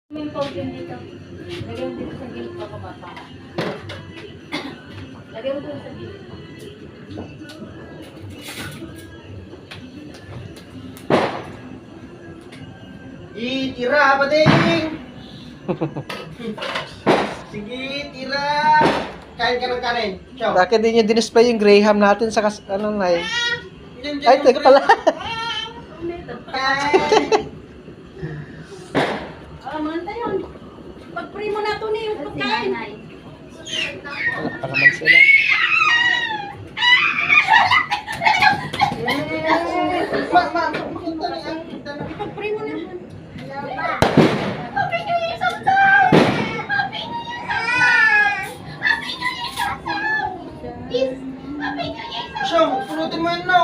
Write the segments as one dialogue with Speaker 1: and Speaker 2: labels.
Speaker 1: Yung fountain dito. Lagyan mo dito sa gilid pa kabata. Lagyan mo dito sa gilid.
Speaker 2: Tira, bading! Sige, tira! Kain ka ng kanin. Ciao.
Speaker 3: Bakit di nyo dinisplay yung Graham natin sa ano na eh?
Speaker 2: Yan,
Speaker 3: Ay, teka pala.
Speaker 2: Kain!
Speaker 1: Manta yun. Pag-pray mo na ito na yung pagkain.
Speaker 3: Wala pa naman sila.
Speaker 2: Makita na yan.
Speaker 1: Pag-pray mo na.
Speaker 4: Happy New Year, Samsam! Happy New Year, Samsam! Happy New Year, Samsam! Happy New Year, Samsam!
Speaker 2: Siyong, pulutin mo yun, no?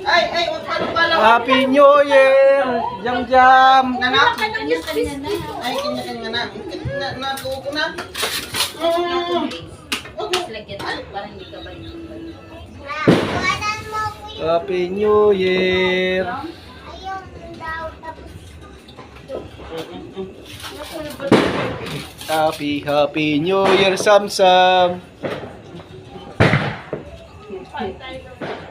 Speaker 2: Ay, paano pala?
Speaker 3: Happy New Year! Jam jam!
Speaker 2: Nanak?
Speaker 1: Kanya-kanya na.
Speaker 2: Ay, kanya-kanya na. Natuko ko na.
Speaker 1: Tapos lagyan mo para hindi ka ba yung
Speaker 4: Kuwanan mo ko yung
Speaker 3: Happy New Year!
Speaker 4: ayun daw tapos
Speaker 3: Happy New Year, Samsam!
Speaker 1: Ay, tayo.